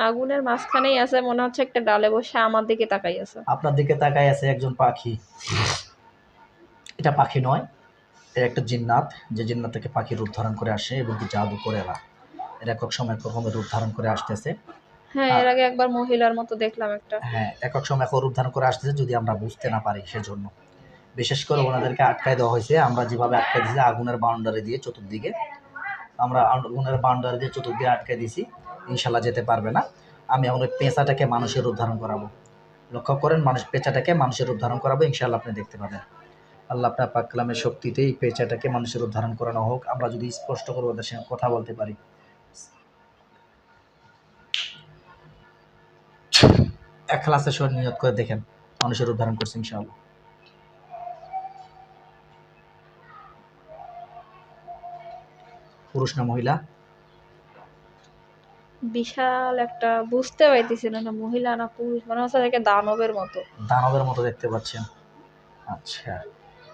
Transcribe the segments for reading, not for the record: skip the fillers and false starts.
আগুনের মাঝখানেই আছে, মনে হচ্ছে একটা ডালে বসে আমার দিকে তাকাই আছে। আপনার দিকে তাকাই আছে একজন পাখি। এটা পাখি নয়, এটা একটা জিন্নাত, যে জিন্নাত থেকে পাখি রূপ ধারণ করে আসে এবং কি জাদু করে এরা। এরা একক সময় এক রকমের রূপ ধারণ করে আসতেছে। হ্যাঁ, এর আগে একবার মহিলার মতো দেখলাম একটা। হ্যাঁ, একক সময় এক রূপ ধারণ করে আসতেছে, যদি আমরা বুঝতে না পারি সেজন্য। বিশেষ করে ওনাদেরকে আটকায় দেওয়া হয়েছে, আমরা যেভাবে আটকায় দিয়েছি আগুনের বাউন্ডারি দিয়ে চতুর্দিকে, আমরা আগুনের বাউন্ডারি দিয়ে চতুর্দিকে আটকায় দিয়েছি, ইনশাল্লাহ যেতে পারবে না। আমি এখন ওই পেঁচাটাকে মানুষের রূপ ধারণ করাবো। লক্ষ্য করেন, পেঁচাটাকে মানুষের রূপ ধারণ করাবো, ইনশাল্লাহ আপনি দেখতে পাবেন। আল্লাহ আপনার পাক কালামের শক্তিতে এই পেঁচাটাকে মানুষের রূপ ধারণ করানো হোক, আমরা যদি স্পষ্ট করে ওদের সঙ্গে কথা বলতে পারি। এখলাসের সহিত নিয়ত করে দেখেন, মানুষের রূপ ধারণ করছে ইনশাআল্লাহ। পুরুষ না মহিলা? বিশাল একটা, বুঝতে পাইতেছিল না মহিলা না পুরুষ, মনে হচ্ছে একটা দানবের মতো। দানবের মতো দেখতে পাচ্ছেন। আচ্ছা,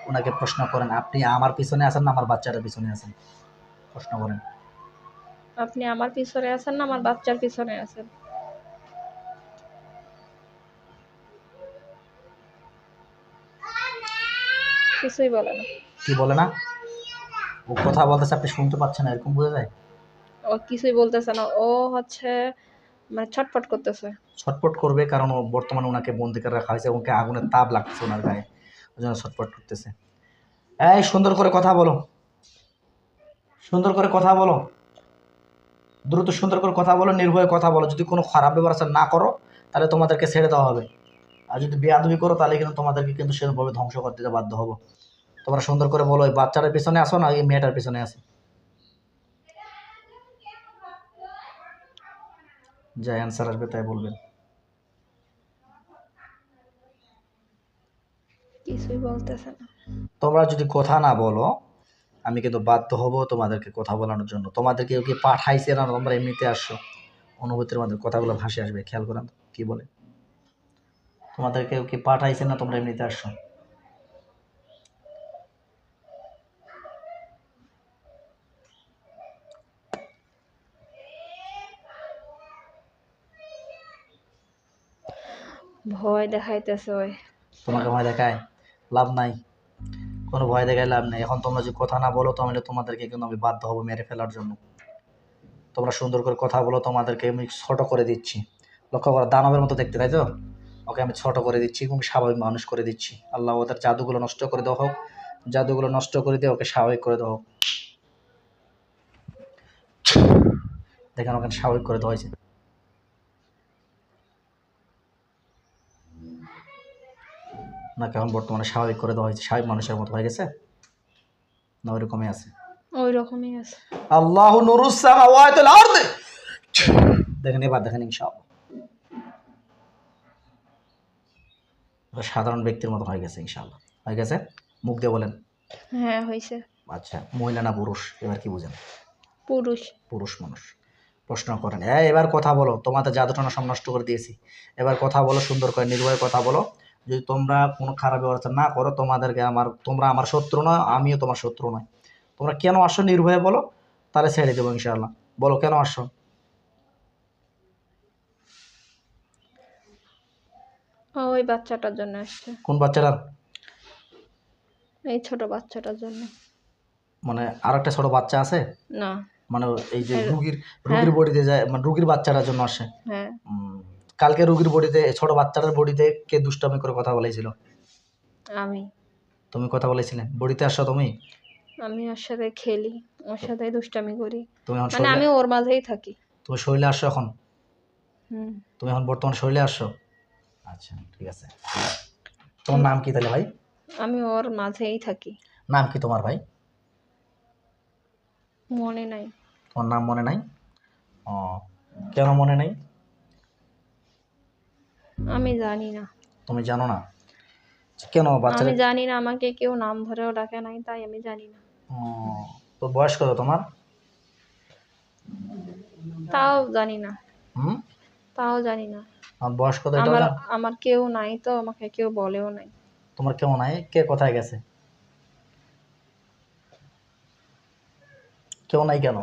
ওনাকে প্রশ্ন করেন, আপনি আমার পিছনে আছেন না আমার বাচ্চাটার পিছনে আছেন? প্রশ্ন করেন। আপনি আমার পিছনে আছেন না আমার বাচ্চার পিছনে আছেন? কিছুই বলে না। কি বলে না? ও কথা বলতেছে, আপনি শুনতে পাচ্ছেন, এরকম বোঝা যায়? ও কিছুই বলতেছে না, ও হচ্ছে মানে ছটফট করতেছে। ছটফট করবে, কারণ ও বর্তমানে ওনাকে বন্দি করে রাখা হয়েছে, ওকে আগুনের তাপ লাগছে ওনার গায়ে, ওই জন্য ছটফট করতেছে। এই সুন্দর করে কথা বলো, সুন্দর করে কথা বলো, দ্রুত সুন্দর করে কথা বলো, নির্ভয়ে কথা বলো। যদি কোনো খারাপ ব্যবহার না করো তাহলে তোমাদেরকে ছেড়ে দেওয়া হবে, আর যদি বেয়াদবি করো তাহলে কিন্তু তোমাদেরকে কিন্তু সেভাবে ধ্বংস করতে বাধ্য হবো। তোমরা সুন্দর করে বলো, এই বাচ্চাটার পিছনে আসো না এই মেয়েটার পিছনে আসো? যা অ্যান্সার আসবে তাই বলবেন। কিছুই বলতেছে না। তোমরা যদি কথা না বলো আমি কিন্তু বাধ্য হব তোমাদেরকে কথা বলানোর জন্য। তোমাদেরকে কেউ কি পাঠাইছে না, তোমরা এমনিতে আসছো? অনুভূতির মধ্যে কথাগুলো ভাসে আসবে, খেয়াল করেন কি বলে। তোমাদের কেউ কি পাঠাইছে না, তোমরা এমনিতে আসছো? ভয় দেখাইতেছে ওই। তোমাকে ভয় দেখায়? লাভ নাই, কোনো ভয় দেখায় লাভ নেই। এখন তোমরা যদি কথা না বলো তাহলে তোমাদেরকে কিন্তু আমি বাধ্য হবো মেরে ফেলার জন্য। তোমরা সুন্দর করে কথা বলো, তোমাদেরকে আমি ছোট করে দিচ্ছি। লক্ষ্য করো, দানবের মতো দেখতে, তাই তো? ওকে আমি ছোট করে দিচ্ছি এবং স্বাভাবিক মানুষ করে দিচ্ছি। আল্লাহ ওদের জাদুগুলো নষ্ট করে দেওয়া হোক, জাদুগুলো নষ্ট করে দিয়ে ওকে স্বাভাবিক করে দেওয়া হোক। দেখেন ওখানে স্বাভাবিক করে দেওয়া হয়েছে। না, কেমন বর্তমানে স্বাভাবিক করে দেওয়া হয়েছে, স্বাভাবিক মানুষের মতো হয়ে গেছে না ওইরকমই আছে? ওই রকমই আছে। আল্লাহু নূরুস সামাওয়াতি ওয়াল আরদি। দেখেন এবার দেখেন ইনশাআল্লাহ সাধারণ ব্যক্তির মতো হয়ে গেছে, ইনশাআল্লাহ হয়ে গেছে। মুখ দিয়ে বলেন। হ্যাঁ হয়েছে। আচ্ছা, মহিলা না পুরুষ এবার কি বুঝেন? পুরুষ। পুরুষ মানুষ। প্রশ্ন করেন, এবার কথা বলো, তোমাদের জাদুটনা সব নষ্ট করে দিয়েছি, এবার কথা বলো, সুন্দর করে নির্ভয়ে কথা বলো। যদি তোমরা কোনো খারাপ ব্যবস্থা না করো তোমাদেরকে তোমরা আমার শত্রু নয়, আমিও তোমার শত্রু নয়। তোমরা কেন আসো নির্ভয়ে বলো, তাহলে ছেড়ে দেবো ইনশাআল্লাহ। বলো কেন আসো? ওই বাচ্চাটার জন্য আসছে। কোন বাচ্চাটার? এই ছোট বাচ্চাটার জন্য। মানে আর একটা ছোট বাচ্চা আছে? না। মানে এই যে রুগীর হ্যাঁ। রুগীর বডিতে যায়, মানে রুগীর বাচ্চাটার জন্য আসে? হ্যাঁ। কালকে রুগীর বডিতে, ছোট বাচ্চাটার বডিতে কে দুষ্টামি করে কথা বলেছিল? আমি। তুমি কথা বলেছিলে? বডিতে আসছো তুমি? আমি ওর সাথে খেলি, ওর সাথে দুষ্টামি করি, তুমি এখন মানে শরীরে, আমি ওর মাঝেই থাকি। তুমি শরীরে আসছো এখন? হুম। তুমি এখন বর্তমানে শরীরে আসছো? আচ্ছা ঠিক আছে। তোমার নাম কি তাহলে ভাই? আমি ওর মাঝেই থাকি। নাম কি তোমার ভাই? মনে নাই। তোমার নাম মনে নাই? ও, কেন মনে নাই? আমি জানি না। তুমি জানো না? কেন আমি বাচ্চারা? জানি না, আমাকে কেউ নাম ধরেও ডাকে নাই, তাই আমি জানি না। ও, তো বয়স কত তোমার? তাও জানি না। হুম, তাও জানি না। আমার বয়স কত এটাও আমার জানো? আমার কেউ নাই তো, আমাকে কেউ বলেও নাই। তোমার কেমন নাই? কে কোথায় গেছে? কেউ নাই কেন?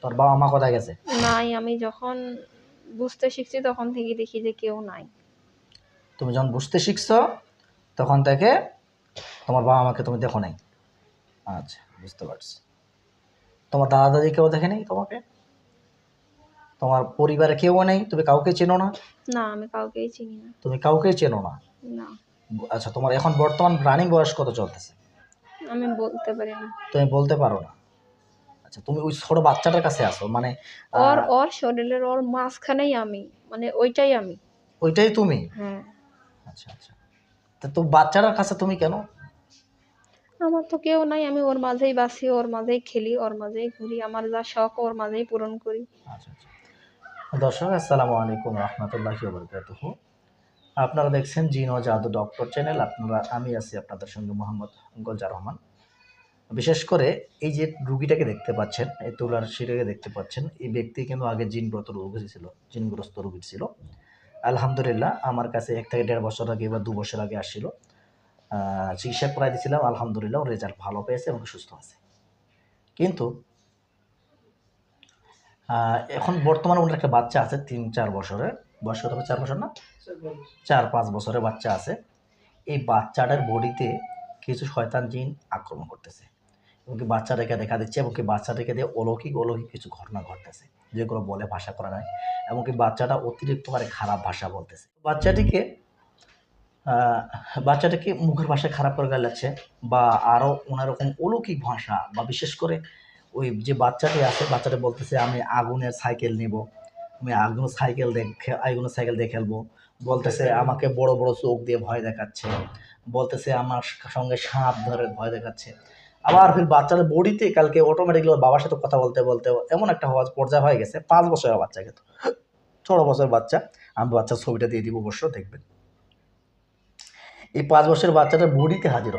তোর বাবা মা কোথায় গেছে? নাই, আমি যখন বুঝতে শিখছি তখন থেকে দেখি যে কেউ নাই। তুমি যখন বুঝতে শিখছো তখন থেকে তোমার বাবা মাকে তুমি দেখো নাই? আচ্ছা, বুঝতে পারছি। তোমার দাদা দাদি কেউ দেখেনি তোমাকে? তোমার পরিবারে কেউ নেই? তুমি কাউকে চেনো না? না, আমি কাউকেই চিনি না। তুমি কাউকেই চেনো না? না, আচ্ছা, তোমার এখন বর্তমান রানিং বয়স কত চলতেছে? আমি বলতে পারি না। তুমি বলতে পারো না? আচ্ছা, তুমি ওই ছোট বাচ্চাটার কাছে আসো, মানে ওর ওর শরীরের ওর মাঝখানেই আমি, মানে ওইটাই আমি। ওইটাই তুমি? হ্যাঁ। আচ্ছা আচ্ছা, তো বাচ্চাটার কাছে তুমি কেন? আমার তো কেউ নাই, আমি ওর মাঝেই বাঁচি, ওর মাঝেই খেলি, ওর মাঝেই ঘুরি, আমার যা শখ ওর মাঝেই পূরণ করি। আচ্ছা আচ্ছা। দর্শক, আসসালামু আলাইকুম রহমতুল্লাহি ওয়া বারাকাতুহু। আপনারা দেখছেন জিন ও জাদু ডক্টর চ্যানেল। আমি আছি আপনাদের সঙ্গে মোহাম্মদ গোলজার রহমান। বিশেষ করে এই যে রুগীটাকে দেখতে পাচ্ছেন, এই তুলার শিরাকে দেখতে পাচ্ছেন, এই ব্যক্তি কিন্তু আগে জিনগ্রস্ত রোগী ছিল, জিনগ্রস্ত রোগী ছিল। আলহামদুলিল্লাহ আমার কাছে 1 থেকে 1.5 বছর আগে বা 2 বছর আগে আসছিল। চিকিৎসা করাই দিয়েছিলাম, আলহামদুলিল্লাহ ওর রেজাল্ট ভালো পেয়েছে এবং সুস্থ আছে। কিন্তু এখন বর্তমানে ওনার একটা বাচ্চা আছে 3-4 বছরের, বয়স কত হবে? 4 বছর না, 4-5 বছরের বাচ্চা আছে। এই বাচ্চাটার বডিতে কিছু শয়তান জিন আক্রমণ করতেছে এবং কি বাচ্চাটাকে দেখা দিচ্ছে এবং কি বাচ্চাটাকে দিয়ে অলৌকিক অলৌকিক কিছু ঘটনা ঘটতেছে, যেগুলো বলে ভাষা করা যায়। এমনকি বাচ্চাটা অতিরিক্ত হারে খারাপ ভাষা বলতেছে। বাচ্চাটাকে মুখের ভাষায় খারাপ করে গালাচ্ছে বা আরও ওনারকম অলৌকিক ভাষা, বা বিশেষ করে ওই যে বাচ্চাটি আছে, বাচ্চাটা বলতেছে আমি আগুনের সাইকেল নিব, আমি আগুনের সাইকেল দিয়ে খেলবো। বলতেছে আমাকে বড় বড় চোখ দিয়ে ভয় দেখাচ্ছে, বলতেছে আমার সঙ্গে সাপ ধরে ভয় দেখাচ্ছে। আবার ফির বাচ্চার বডিতে কালকে অটোমেটিকলি ওর বাবার সাথে কথা বলতে বলতে এমন একটা হওয়ার পর্যায়ে হয়ে গেছে। 5 বছরের বাচ্চা, কিন্তু 16 বছরের বাচ্চা। আমি বাচ্চার ছবিটা দিয়ে দিব, অবশ্য দেখবেন। এই 5 বছরের বাচ্চাটা বডিতে হাজির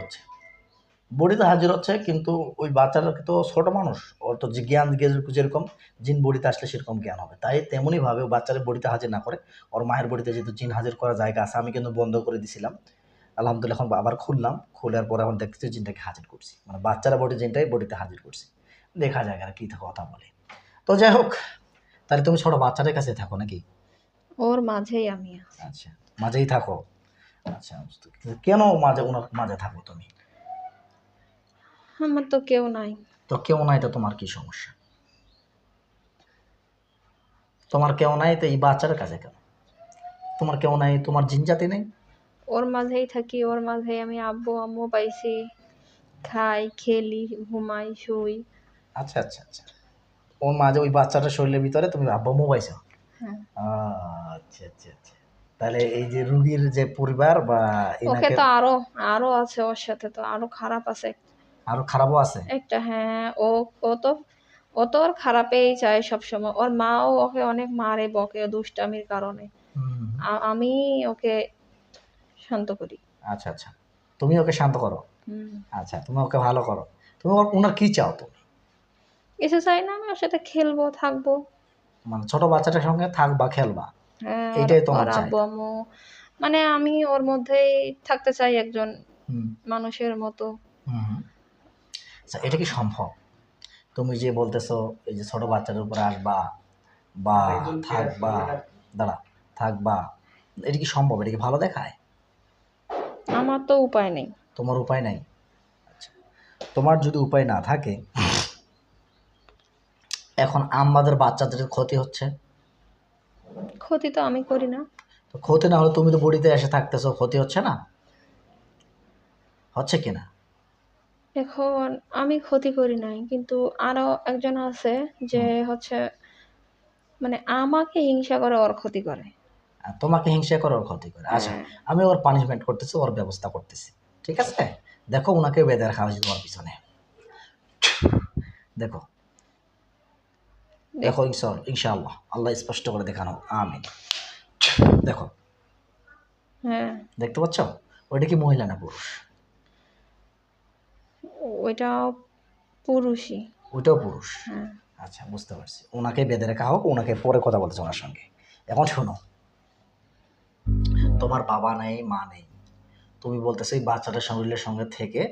হচ্ছে, কিন্তু ওই বাচ্চাটা তো ছোট মানুষ, ওর তো যে জ্ঞান যেরকম জিন বডিতে আসলে সেরকম জ্ঞান হবে, তাই তেমনইভাবে ও বাচ্চাদের বডিতে হাজির না করে ওর মায়ের বডিতে যেহেতু জিন হাজির করার জায়গা আছে, আমি কিন্তু বন্ধ করে দিছিলাম। আলহামদুলিল্লাহ এখন আবার খুললাম, খোলার পরে এখন দেখতেছি জিনটাকে হাজির করছি, মানে বাচ্চারা বডি জিনটাই বডিতে হাজির করছি। দেখা যায় আর কি কথা বলে। তো যাই হোক, তাহলে তুমি ছোট বাচ্চাদের কাছে থাকো নাকি? ওর মাঝেই আমি আছি। আচ্ছা, মাঝেই থাকো। আচ্ছা, কেন ওনার মাঝে থাকো তুমি? আমার তো কেউ নাই। তো কেউ নাই তো তোমার কি সমস্যা? তোমার কেউ নাই তো এই বাচ্চার কাছে কেন? তোমার কেউ নাই, তোমার জিন জাতি নেই? ওর মাঝেই থাকি, ওর মাঝেই আমি আব্বু আম্মু পাইছি, খাই, খেলি, ঘুমাই, শুই। আচ্ছা আচ্ছা আচ্ছা, ওর মাঝে ওই বাচ্চাটার শরীরের ভিতরে তুমি আব্বা মোবাইছো? হ্যাঁ। আচ্ছা আচ্ছা আচ্ছা, তাহলে এই যে রুগীর যে পরিবার বা ওকে এনাকে তো আরো আরো আছে, ওর সাথে তো আরো খারাপ আছে আরো খারাপও আছে? একটা। হ্যাঁ, ও তো ওর খারাপেই চায় সবসময়। ওর মাও ওকে অনেক মারে বকে দুষ্টামির কারণে। হুম। আমি ওকে শান্ত করি। আচ্ছা আচ্ছা, তুমি ওকে শান্ত করো? হুম। আচ্ছা, তুমি ওকে ভালো করো। তুমি ওনার কি চাও তুমি? কিছু চাই না, আমি ওর সাথে খেলবো, থাকবো। মানে ছোট বাচ্চাটার সঙ্গে থাকবা, খেলবা, হ্যাঁ, এইটাই ওর তোমার আব্বু চাহিদা? আম্মু, মানে আমি ওর মধ্যেই থাকতে চাই একজন হুম মানুষের মতো। হুম হুম। আচ্ছা, এটা কি সম্ভব? তুমি যে বলতেছো এই যে ছোট বাচ্চাদের উপরে আসবা বা থাকবা, দাঁড়া, থাকবা, এটা কি সম্ভব? এটা কি ভালো দেখায়? আমার তো উপায় নেই। তোমার উপায় নাই? আচ্ছা, তোমার যদি উপায় না থাকে, এখন আমাদের বাচ্চাদের ক্ষতি হচ্ছে। ক্ষতি তো আমি করি না। তো ক্ষতি না হলে তুমি তো বডিতে এসে থাকতেছো, ক্ষতি হচ্ছে না? হচ্ছে কিনা? এখন আমি ক্ষতি করি নাই, কিন্তু আরো একজন আছে যে হুম। হচ্ছে, মানে আমাকে হিংসা করে ওর ক্ষতি করে। আর তোমাকে হিংসা করে ওর ক্ষতি করে? আচ্ছা, হ্যাঁ। আমি ওর পানিশমেন্ট করতেছি, ওর ব্যবস্থা করতেছি, ঠিক আছে? দেখো ওনাকে বেঁধে রাখা হয়েছে তোমার পিছনে, দেখো দেখো, ইনশাআল্লাহ আল্লাহ স্পষ্ট করে দেখানো, আমিন। দেখো, হ্যাঁ, দেখতে পাচ্ছ? ওইটা কি মহিলা না পুরুষ? ওইটা পুরুষই। ওইটাও পুরুষ? হ্যাঁ। আচ্ছা, বুঝতে পারছি। ওনাকে বেঁধে রাখা হোক, ওনাকে পরে কথা বলতেছে ওনার সঙ্গে। এখন শোনো, তোমার বাবা নেই, মা নেই, তুমি বলতেছো এই বাচ্চাটার শরীরের সঙ্গে থেকে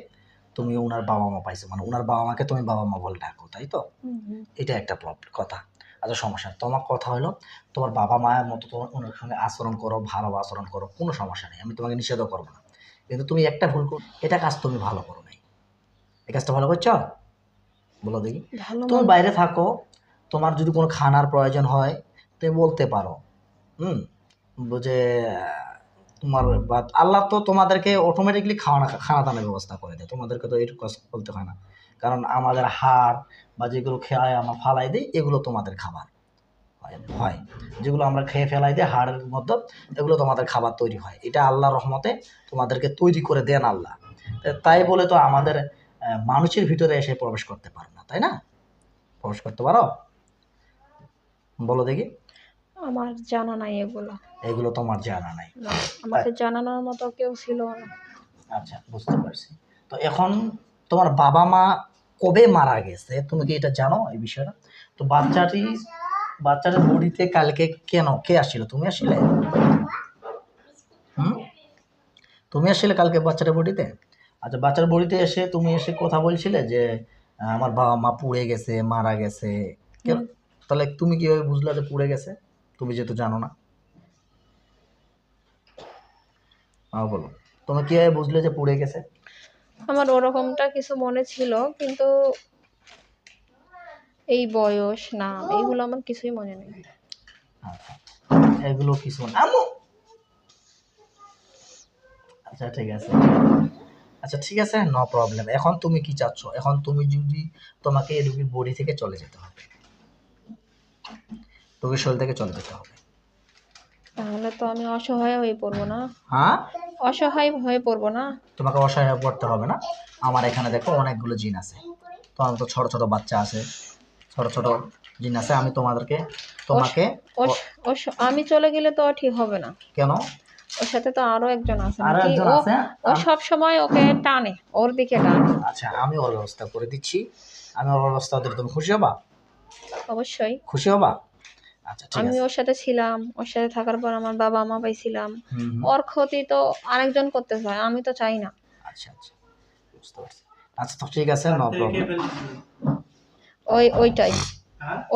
তুমি ওনার বাবা মা পাইছো, মানে ওনার বাবা মাকে তুমি বাবা মা বলে ডাকো, তাই তো? হুম হুম। এটা একটা কথা। আচ্ছা সমস্যা নেই। তোমার কথা হলো তোমার বাবা মায়ের মতো তোমার ওনার সঙ্গে আচরণ করো, ভালো আচরণ করো, কোনো সমস্যা নেই, আমি তোমাকে নিষেধও করবো না। কিন্তু তুমি একটা ভুল করো, এটা কাজ তুমি ভালো করো নাই। এই কাজটা ভালো করছো? বলো দেখি। ভালো তুমি মানে? বাইরে থাকো, তোমার যদি কোনো খানার প্রয়োজন হয় তুমি বলতে পারো। হুম, বুঝে তোমার আল্লাহ তো তোমাদেরকে অটোমেটিকলি খানা দানের ব্যবস্থা করে দেয়, তোমাদেরকে তো এটুকু কাজ বলতে হয় না। কারণ আমাদের হাড় বা যেগুলো খেয়ে আমরা ফালাই দিই এগুলো তোমাদের খাবার হয়। যেগুলো আমরা খেয়ে ফেলাই দিই হাড়ের মধ্যে, এগুলো তোমাদের খাবার তৈরি হয়। এটা আল্লাহর রহমতে তোমাদেরকে তৈরি করে দেন আল্লাহ। তাই বলে তো আমাদের মানুষের ভিতরে এসে প্রবেশ করতে পারো না, তাই না? প্রবেশ করতে পারো? বলো দেখি। আমার জানা নাই এগুলো। এগুলো তোমার জানা নাই? না, তাই? আমাকে জানানোর মতো কেউ ছিল না। আচ্ছা, বুঝতে পারছি। তো এখন তোমার বাবা মা কবে মারা গেছে তুমি কি এটা জানো এই বিষয়টা? তো বাচ্চাটার বডিতে কালকে কেন কে আসছিল? তুমি আসলে? হুম, তুমি আসলে কালকে বাচ্চাটার বডিতে? আচ্ছা, বাচ্চার বডিতে এসে তুমি এসে কথা বলছিলে যে আমার বাবা মা পুড়ে গেছে, মারা গেছে। কেন? হুম। তাহলে তুমি কিভাবে বুঝলা যে পুড়ে গেছে? তুমি যেহেতু জানো না। বলো, তুমি কিভাবে বুঝলে যে পুড়ে গেছে? আমার ওরকমটা কিছু মনে ছিল, কিন্তু এই বয়স, নাম, এইগুলো আমার কিছুই মনে নেই। আচ্ছা, এগুলো কিছু না। আচ্ছা ঠিক আছে। আচ্ছা ঠিক আছে, নো প্রবলেম। এখন তুমি কি চাচ্ছ? এখন তুমি যদি তোমাকে এই রোগীর বডি থেকে চলে যেতে হবে, রোগীর শরীর থেকে চলে যেতে হবে। তাহলে তো আমি অসহায় হয়ে পড়বো না? হ্যাঁ, অসহায় হয়ে পড়বো না? তোমাকে অসহায় পড়তে হবে না। আমার এখানে দেখো অনেকগুলো জিন আছে, তোমার তো ছোট ছোট বাচ্চা আছে, ছোট ছোট জিন আছে। আমি ওস তোমাকে ওস ওস আমি চলে গেলে তো ঠিক হবে না। কেন? ওর সাথে তো আরো একজন আছে আরো নাকি? একজন ও আছে। ও সব সময় ওকে টানে, ওর দিকে টানে। আচ্ছা, আমি ওর ব্যবস্থা করে দিচ্ছি। আমি ওর ব্যবস্থা দিলে তুমি খুশি হবা? অবশ্যই। খুশি হবা? আচ্ছা ঠিক আমি আছে। ওর সাথে ছিলাম, ওর সাথে থাকার পর আমার বাবা মা পাইছিলাম। হুম হুম। ওর ক্ষতি তো আরেকজন করতে চায়, আমি তো চাই না। আচ্ছা আচ্ছা, বুঝতে পারছি। আচ্ছা তো ঠিক আছে, নো প্রবলেম। ওইটাই,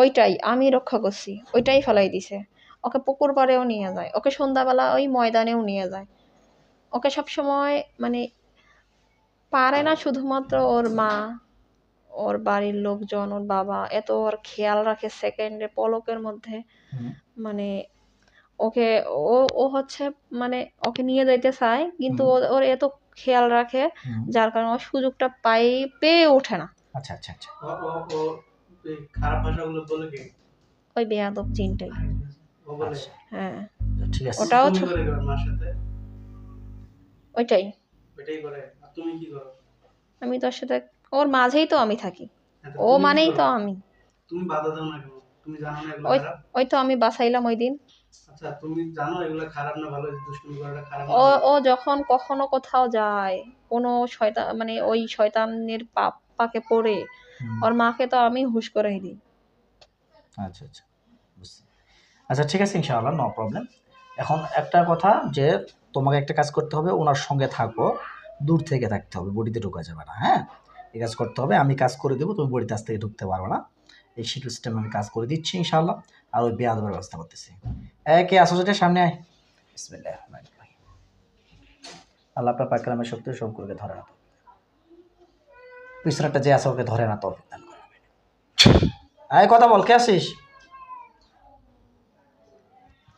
ওইটাই আমি রক্ষা করছি, ওইটাই ফেলাই দিছে। ওকে পুকুর পাড়েও নিয়ে যায়, ওকে সন্ধ্যাবেলা ওই ময়দানেও নিয়ে যায়। ওকে সব সময় মানে পারে না, শুধুমাত্র ওর মা, ওর বাড়ির লোকজন, ওর বাবা এত ওর খেয়াল রাখে সেকেন্ডে পলকের মধ্যে। হুম মানে ওকে, ও হচ্ছে মানে ওকে নিয়ে যাইতে চায়, কিন্তু হুম ওর এত খেয়াল রাখে, হুম। যার কারণে ও সুযোগটা পেয়ে ওঠে না। আচ্ছা আচ্ছা আচ্ছা। এই খারাপ ভাষাগুলো বলে কে? ওই বেয়াদব চিনটাই। ও বলে? আচ্ছা হ্যাঁ, ঠিক আছে। ওটাও তুমি করে ওর মার সাথে? ওইটাই। ওইটাই করে। আর তুমি কি করো? আমি তোর সাথে, ওর মাঝেই তো আমি থাকি। হ্যাঁ, তো ও তুমি কি মানেই করো? তো আমি। তুমি বাধা দাও না কেন? তুমি জানো না এগুলো ওই খারাপ? ওই তো আমি বাঁচাইলাম ওই দিন। আচ্ছা, তুমি জানো এগুলো খারাপ না ভালো? এই দুষ্টুমি করাটা খারাপ না ও ভালো? ও যখন কখনো কোথাও যায়, কোনো শয়তান মানে ওই শয়তানের পাকে পড়ে, হুম। ওর মাকে তো আমি হুঁশ করে দিই। আচ্ছা আচ্ছা, বুঝছি। আচ্ছা ঠিক আছে, ইনশাআল্লাহ, নো প্রবলেম। এখন একটা কথা যে তোমাকে একটা কাজ করতে হবে, ওনার সঙ্গে থাকো, দূর থেকে থাকতে হবে, বডিতে ঢোকা যাবে না। হ্যাঁ, এই কাজ করতে হবে। আমি কাজ করে দেবো, তুমি বডিতে আজ থেকে ঢুকতে পারবে না। এই সিস্টেম আমি কাজ করে দিচ্ছি ইনশাআল্লাহ। আর ওই বেয়াদবের ব্যবস্থা করতেছি। কে আসো, যেটা সামনে আয়। বিসমিল্লাহির রহমানির রহিম। আল্লাহ আপনার পাক কালামের শক্তি সব করে ধরে না, পিছনেরটা যে আছে ওকে ধরে না, তৌফিক দান করে। আয় কথা বল, কে আসিস?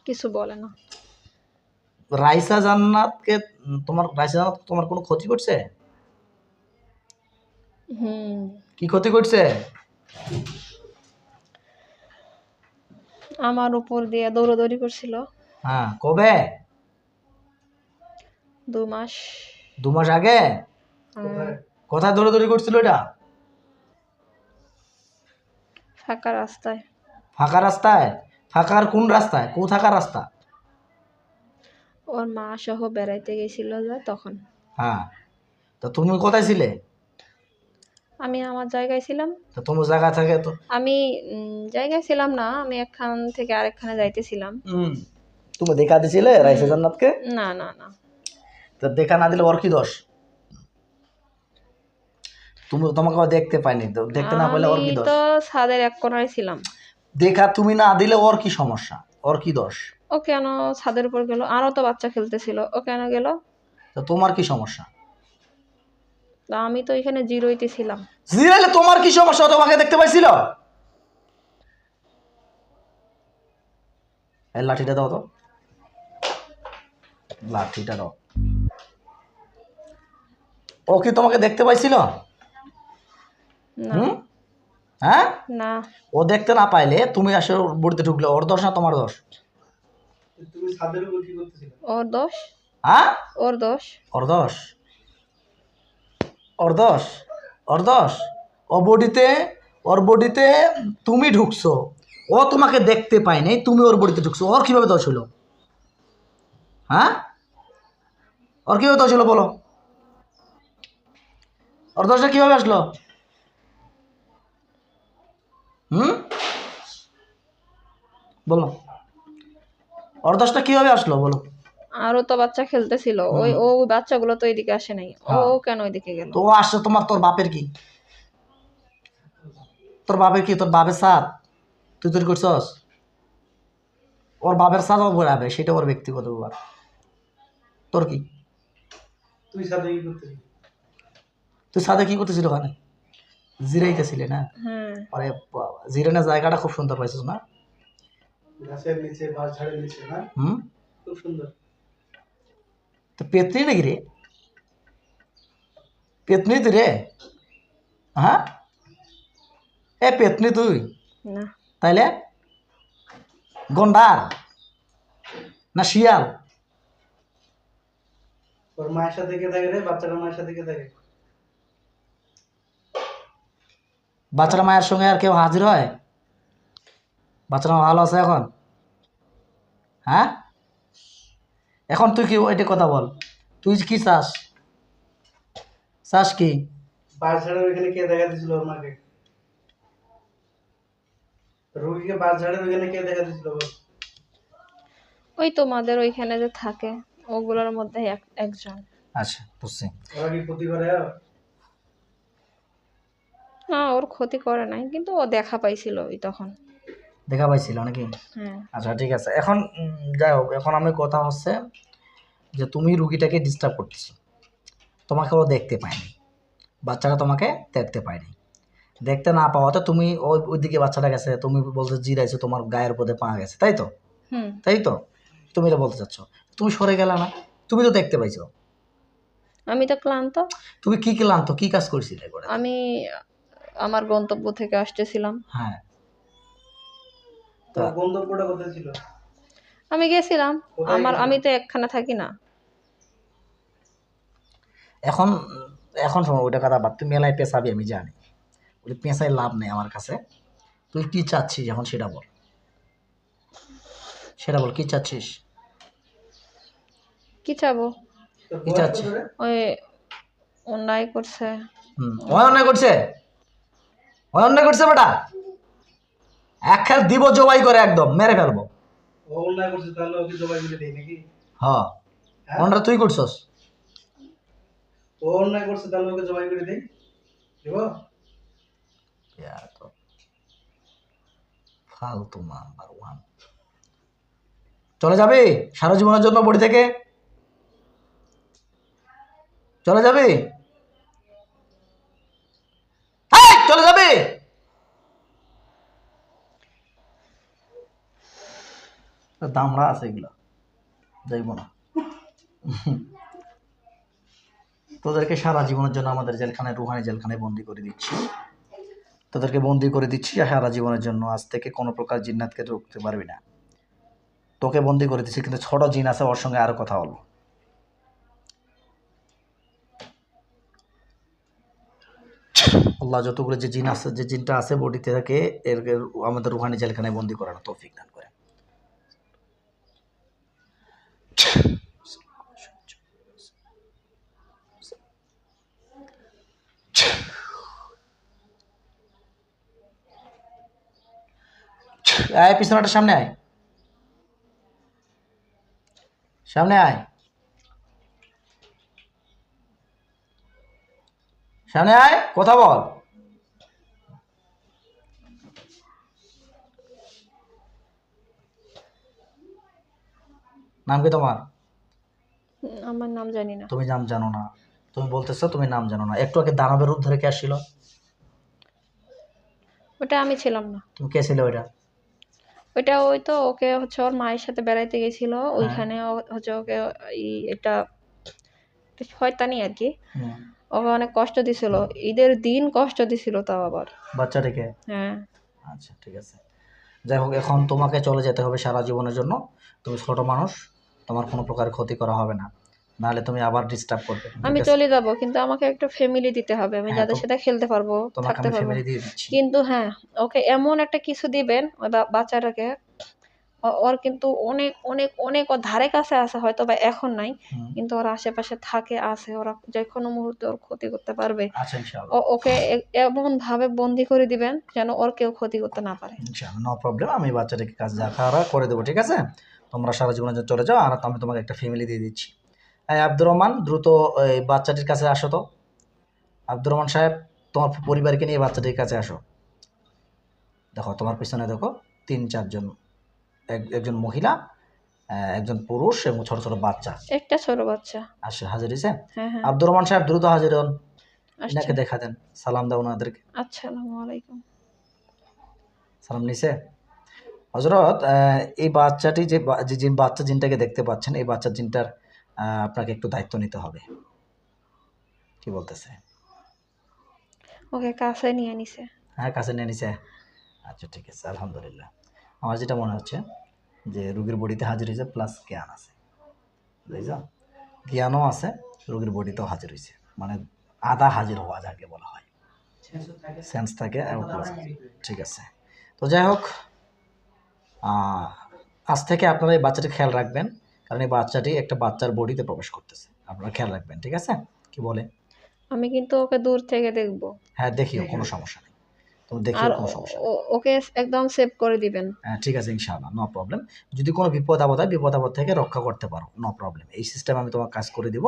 কিছু বলে না। রাইসা জান্নাতকে, রাইসা জান্নাত তোমার কোনো ক্ষতি করছে? হুম। কি ক্ষতি করছে? আমার উপর দিয়ে দৌড়াদৌড়ি করছিল। হ্যাঁ, কবে? 2 মাস। 2 মাস আগে? হ্যাঁ, কোথায় দৌড়াদৌড়ি করছিল এটা? ফাঁকা রাস্তায়। ফাঁকা রাস্তায়? ফাঁকার কোন রাস্তায়? থাকার রাস্তা? ওর মা সহ বেড়াইতে গেছিল যে তখন। হ্যাঁ, তো তুমি কোথায় ছিলে? আমি আমার জায়গায় ছিলাম। তো তোমার জায়গা থাকে তো। আমি জায়গায় ছিলাম না, আমি একখান থেকে আরেকখানে যাইতেছিলাম। হুম, তুমি দেখা দিছিলে রাইসা জান্নাতকে? না না না। তো দেখা না দিলে ওর কি দোষ? তোমাকে আবার দেখতে পাইনি, তো দেখতে না পাইলে আমি ওর কি দোষ? তো ছাদের এক কোনায় ছিলাম। দেখা তুমি না দিলে ওর কি সমস্যা, ওর কি দোষ? ও কেন ছাদের উপর গেল? আরো তো বাচ্চা খেলতেছিল, ও কেন গেল? তো তোমার কি সমস্যা? তা আমি তো এখানে জিরোইতে ছিলাম। জিরাইলে তোমার কি সমস্যা? ও তোমাকে দেখতে পাইছিল? এই লাঠিটা দাও তো, লাঠিটা দাও। ও কি তোমাকে দেখতে পাইছিল? না হুম? হ্যাঁ, না, ও দেখতে না পাইলে তুমি আসে বড়িতে ঢুকলে ওর দোষ না তোমার দোষ? তুমি ছাদের উপর কি করতেছিলে? ওর দোষ, হ্যাঁ, ওর দোষ। ওর দোষ, ওর দোষ, ওর দোষ। ও বডিতে, ওর বডিতে তুমি ঢুকছো, ও তোমাকে দেখতে পায়নি, তুমি ওর বডিতে ঢুকছো, ওর কিভাবে দোষ হলো? হ্যাঁ, ওর কিভাবে দোষ হলো বলো? ওর দোষটা কিভাবে আসলো? হুম, বলো, ওর দোষটা কিভাবে আসলো বলো? আরো তো বাচ্চা খেলতেছিল, ওই ও ওই বাচ্চাগুলো তো এদিকে আসে নাই, ও হ্যাঁ, ও কেন ওইদিকে গেল? তো ও আসছে তোমার, তোর বাপের কি? তোর বাপের কি? তোর বাপের সাথ তুই তৈরি করছস? ওর বাপের সাথ ও বেড়াবে, সেটা ওর ব্যক্তিগত ব্যাপার। তোর কি? তুই ছাদে কি করতেছিলি? তুই সাথে কি করতেছিল ওখানে? জিরাইতেছিলে না? হ্যাঁ, আরে বাবা, জিরানোর জায়গাটা খুব সুন্দর পাইছিস না? গাছের নিচে, বাঁশ ঝাড়ের নিচে না? হুম, খুব সুন্দর। তো পেতনি নাকি রে? পেতনি তুই রে? হ্যাঁ, এ পেতনি তুই? না, তাইলে গন্ডার না শিয়াল? ওর মায়ের সাথে কে থাকে রে? বাচ্চাটা মায়ের সাথে কে থাকে? বাচ্চারা মায়ের সঙ্গে আর কেউ হাজির হয়? বাচ্চারা ভালো আছে এখন? হ্যাঁ, এখন তুই কি ওইটা কথা বল, তুই কি চাস? চাস কি? বাঁশ ঝাড়ের ওইখানে কে দেখা দিছিল ওর মাকে? রুগীকে বাঁশ ঝাড়ের ওইখানে কে দেখা দিছিল বল? ওই তোমাদের ওইখানে যে থাকে ওগুলোর মধ্যে একজন। আচ্ছা, বুঝছি। ওরা কি ক্ষতি করে? না, ওর ক্ষতি করে নাই, কিন্তু ও দেখা পাইছিল ওই তখন। দেখা পাইছিল নাকি? হ্যাঁ, আচ্ছা, ঠিক আছে। এখন যাই হোক, এখন আমি কথা হচ্ছে যে তুমি রুগীটাকে ডিস্টার্ব করতেছো, তোমাকে ও দেখতে পায়নি, বাচ্চাটা তোমাকে দেখতে পায়নি। দেখতে না পাওয়াতে তুমি ওইদিকে বাচ্চাটা গেছে, তুমি বলতে জিরাইছো, তোমার গায়ের উপরে পা গেছে, তাই তো? হুম। তাই তো, তুমি এটা বলতে চাচ্ছ। তুমি সরে গেলে না, তুমি তো দেখতে পাইছো। আমি তো ক্লান্ত। তুমি কি ক্লান্ত, কি কাজ করছিলে করে? আমি আমার গন্তব্য থেকে আসতেছিলাম। হ্যাঁ, তা তোর গন্তব্যটা কোথায় ছিল? আমি গেছিলাম। কোথায় আমি গেছিলি? তো একখানে থাকি না। এখন, এখন শোনো, ওইটা কথা বাদ, তুমি মেলায় পেঁচাবি আমি জানি, ওই পেঁচায় লাভ নেই আমার কাছে। তুই কি চাচ্ছিস এখন সেটা বল, সেটা বল, কি চাচ্ছিস? কি চাবো? তোর কি বয়স কত চাচ্ছিস? রে? ওই অন্যায় করছে। ওই অন্যায় করছে, ওই অন্যায় করছে বেটা, এক খেল দিব জবাই করে একদম মেরে ফেলবো। ও অন্যায় করছে তাহলে ওকে জবাই করে দেই নাকি? হ্যাঁ, হ্যাঁ, অন্যটা তুই করছস। ও অন্যায় করছে তাহলে ওকে জবাই করে দেই, দেব? ফালতু নাম্বার ওয়ান। চলে যাবি সারা জীবনের জন্য বডি থেকে? চলে যাবি? এই, চলে যাবি? দামড়া আছে এগুলো, যাইব না। তোদেরকে সারা জীবনের জন্য আমাদের জেলখানায়, রুহানি জেলখানায় বন্দি করে দিচ্ছি। তোদেরকে বন্দি করে দিচ্ছি সারা জীবনের জন্য। আজ থেকে কোনো প্রকার জিন্নাতকে রুখতে পারবি না। তোকে বন্দি করে দিচ্ছি, কিন্তু ছোট জিন আছে, ওর সঙ্গে আরো কথা বলবো। আল্লাহ যতগুলো যে জিন আছে, যে জিনটা আছে বডিতে থাকে, এর এর আমাদের রুহানি জেলখানায় বন্দি করার তৌফিক দান করে। আয় পিছনটা, সামনে আয়, সামনে আয়, সামনে আয়, কথা বল। নাম কি তোমার? আমার নাম জানি না। তুমি নাম জানো না? তুমি বলতেছো তুমি নাম জানো না। একটু আগে দানবের রূপ ধরে কে আসছিল? ওটা আমি ছিলাম না। তুমি কে ছিলে ওইটা? ওইটা ওই তো ওকে হচ্ছে ওর মায়ের সাথে বেড়াইতে গেছিল, হ্যাঁ। ওইখানে হচ্ছে ওকে একটা শয়তানি আর কি, হুম। ওকে অনেক কষ্ট দিছিল, ঈদের দিন কষ্ট দিছিল তাও আবার। বাচ্চাটিকে? হ্যাঁ। আচ্ছা ঠিক আছে। যাই হোক, এখন তোমাকে চলে যেতে হবে সারা জীবনের জন্য। তুমি ছোট মানুষ, তোমার কোনো প্রকার ক্ষতি করা হবে না, নাহলে তুমি আবার ডিস্টার্ব করবে, ঠিক আমি আছে? চলে যাব, কিন্তু আমাকে একটা ফ্যামিলি দিতে হবে, আমি হ্যাঁ, যাদের সাথে খেলতে পারবো, তোমাকে থাকতে আমি পারবো। ফ্যামিলি দিয়ে দিচ্ছি। কিন্তু হ্যাঁ, ওকে এমন একটা কিছু দিবেন ওই বাচ্চাটাকে, ওর কিন্তু অনেক অনেক অনেক ওর ধারে কাছে আছে, হয়তো বা এখন নাই, হুম। কিন্তু ওর আশেপাশে থাকে, আছে, ওরা যে কোনো মুহূর্তে ওর ক্ষতি করতে পারবে। আচ্ছা ইনশাআল্লাহ। ওকে এমন ভাবে বন্দি করে দিবেন যেন ওর কেউ ক্ষতি করতে না পারে। ইনশাআল্লাহ, নো প্রবলেম। আমি বাচ্চাটাকে কাজ দেখারা করে দেবো, ঠিক আছে? তোমরা সারা জীবনের জন্য চলে যাও, আর আমি তোমাকে একটা ফ্যামিলি দিয়ে দিচ্ছি। এই আব্দুর রহমান, দ্রুত এই বাচ্চাটির কাছে আসো তো। আব্দুর রহমান সাহেব, তোমার পরিবারকে নিয়ে বাচ্চাটির কাছে আসো। দেখো তোমার পিছনে দেখো ৩-৪ জন, একজন মহিলা, একজন পুরুষ এবং ছোট ছোট বাচ্চা একটা ছোট বাচ্চা। আসে, হাজির হয়েছে। হ্যাঁ হ্যাঁ, আব্দুর রহমান সাহেব দ্রুত হাজির হন, আসছে। এনাকে দেখা দেন, সালাম দাও ওনাদেরকে। আসসালামু আলাইকুম। সালাম নিছে। হজরত, এই বাচ্চাটি যে বাচ্চা জিনটাকে দেখতে পাচ্ছেন, এই বাচ্চা জিনটার আপনাকে একটু দায়িত্ব নিতে হবে। কি বলতেছে? ওকে কাছে নিয়ে নিছে। হ্যাঁ, কাছে নিয়ে নিছে। আচ্ছা ঠিক আছে, আলহামদুলিল্লাহ। আমার যেটা মনে হচ্ছে যে রোগীর বডিতে হাজির হয়েছে, প্লাস জ্ঞান আছে, বুঝছো? জ্ঞানও আছে, রোগীর বডিতেও হাজির হয়েছে, মানে আধা হাজির হওয়া যাকে বলা হয়, সেন্স থাকে এবং প্লাস। ঠিক আছে, তো যাই হোক, আজ থেকে আপনারা এই বাচ্চাটি খেয়াল রাখবেন, কারণ এই বাচ্চাটি একটা বাচ্চার বডিতে প্রবেশ করতেছে, আপনারা খেয়াল রাখবেন, ঠিক আছে? কি বলে? আমি কিন্তু ওকে দূর থেকে দেখব। হ্যাঁ, দেখিও, কোনো সমস্যা নেই, তুমি দেখিও, আর কোনো সমস্যা নেই। ওকে একদম সেভ করে দিবেন। হ্যাঁ ঠিক আছে, ইনশাআল্লাহ, নো প্রবলেম। যদি কোনো বিপদ আপদ হয়, বিপদ আপদ থেকে রক্ষা করতে পারো, নো প্রবলেম, এই সিস্টেম আমি তোমার কাজ করে দিব,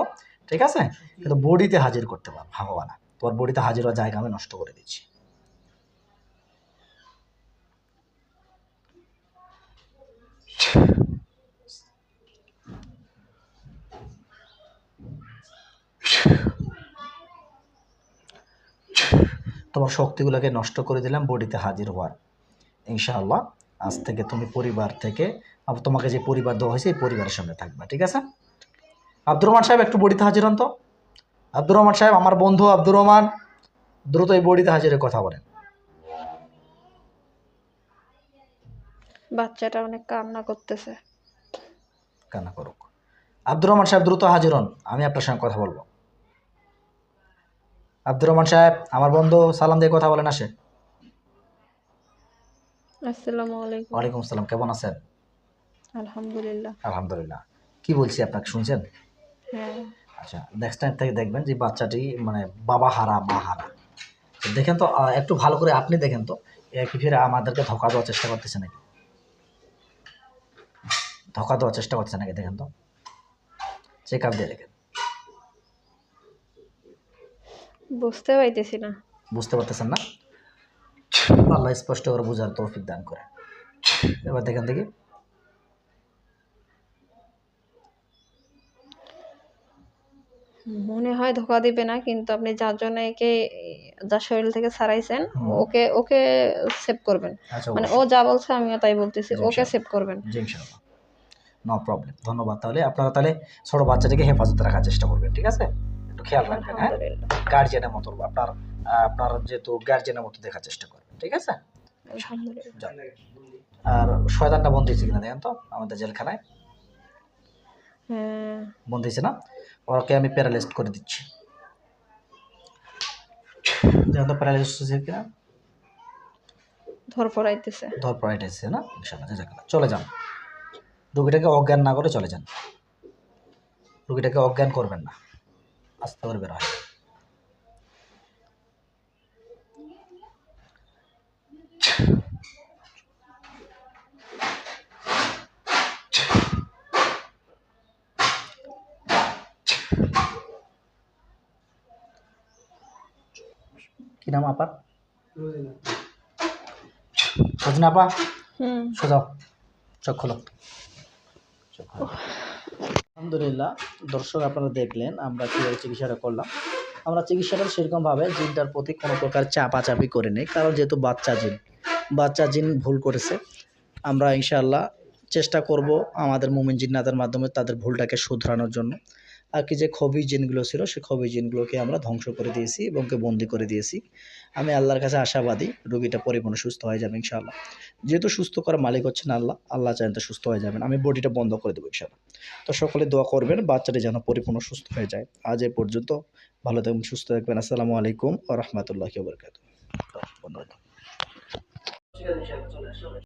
ঠিক আছে? কিন্তু বডিতে হাজির করতে পারো, ভাববা না তোমার বডিতে হাজির হওয়ার জায়গা আমি নষ্ট করে দিচ্ছি। তোমার শক্তিগুলোকে নষ্ট করে দিলাম বডিতে হাজির হওয়ার। ইনশাআল্লাহ আজ থেকে তুমি পরিবার থেকে, তোমাকে যে পরিবার দেওয়া হয়েছে এই পরিবারের সঙ্গে থাকবা, ঠিক আছে? আব্দুর রহমান সাহেব, একটু বডিতে হাজির হন তো। আব্দুর রহমান সাহেব, আমার বন্ধু আব্দুর রহমান, দ্রুত এই বডিতে হাজিরের কথা বলেন। বাচ্চাটা অনেক কান্না করতেছে। কান্না করুক। আব্দুর রহমান সাহেব দ্রুত হাজির হন, আমি আপনার সঙ্গে কথা বলবো। আব্দুর রহমান সাহেব, আমার বন্ধু, সালাম দিয়ে কথা বলেন, আসে। আসসালামু আলাইকুম। ওয়ালাইকুম আসসালাম, কেমন আছেন? আলহামদুলিল্লাহ। আলহামদুলিল্লাহ। কি বলছি আপনাকে শুনছেন? হ্যাঁ। আচ্ছা, নেক্সট টাইম থেকে দেখবেন যে বাচ্চাটি মানে বাবা হারা, মা হারা। তো দেখেন তো, একটু ভালো করে আপনি দেখেন তো, কি ফিরে আমাদেরকে ধোকা দেওয়ার চেষ্টা করতেছে নাকি? ধোকা দেওয়ার চেষ্টা করতেছে নাকি দেখেন তো, চেক আপ দিয়ে দেখেন। বুঝতে পাইতেছি না। বুঝতে পারতেছেন না? আল্লাহ স্পষ্ট করে বোঝার তৌফিক দান করে। এবার দেখেন দেখি। মনে হয় ধোকা দিবে না, কিন্তু আপনি যার জন্য একে, যার শরীর থেকে ছাড়াইছেন, হুম। ওকে ওকে সেভ করবেন। আচ্ছা, মানে ও অবশ্যই। যা বলছে আমিও তাই বলতেছি, জি, ওকে ইনশাআল্লাহ। সেভ করবেন। জি, ইনশাআল্লাহ, নো প্রবলেম। ধন্যবাদ। তাহলে আপনারা তাহলে ছোট বাচ্চাটিকে হেফাজতে রাখার চেষ্টা করবেন, ঠিক আছে? একটু খেয়াল রাখবেন, হ্যাঁ? আলহামদুলিল্লাহ। গার্জিয়ানের মতো আপনার, আপনার যেহেতু গার্জিয়ানের মতো দেখার চেষ্টা করবেন, ঠিক আছে? আলহামদুলিল্লাহ। যান। আর শয়তানটা বন্ধ হয়েছে কিনা দেখেন তো আমাদের জেলখানায়। হ্যাঁ। বন্ধ হয়েছে না? ওকে আমি প্যারালাইজড করে দিচ্ছি। দেখেন তো প্যারালাইজড হয়েছে কিনা। ধরপড়াইতেছে। ধর পড়াইতেছে না? ইনশাআল্লাহ, জাযাকাল্লাহ। চলে যান, রোগীটাকে অজ্ঞান না করে চলে যান। রোগীটাকে অজ্ঞান করবেন না, আস্তে করে বের হয়। কি নাম আপার? সজনা আপা, হুম। সোজাও, চোখ খোলো, চোখ খোলো। আলহামদুলিল্লাহ, দর্শক আপনারা দেখলেন আমরা কীভাবে চিকিৎসাটা করলাম। আমরা চিকিৎসাটা সেরকমভাবে জিনটার প্রতি কোনো প্রকার চাপাচাপি করে নেই, কারণ যেহেতু বাচ্চা জিন ভুল করেছে। আমরা ইনশাআল্লাহ চেষ্টা করব আমাদের মুমিন জিন্নাতের মাধ্যমে তাদের ভুলটাকে শুধরানোর জন্য। আর কি যে খবি জিনগুলো ছিল, সেই খবি জিনগুলোকে আমরা ধ্বংস করে দিয়েছি এবং বন্দি করে দিয়েছি। আমি আল্লাহর কাছে আশাবাদী রোগীটা পরিপূর্ণ সুস্থ হয়ে যাবে ইনশাআল্লাহ। যেহেতু সুস্থ করার মালিক হচ্ছেন আল্লাহ, আল্লাহ চাইলে তো সুস্থ হয়ে যাবেন। আমি বডিটা বন্ধ করে দেবো ইনশাআল্লাহ। তো সকলে দোয়া করবেন বাচ্চাটি যেন পরিপূর্ণ সুস্থ হয়ে যায়। আজ এ পর্যন্ত, ভালো থাকবেন, সুস্থ থাকবেন। আসসালামু আলাইকুম ওয়া রাহমাতুল্লাহি ওয়া বারাকাতুহু। ধন্যবাদ।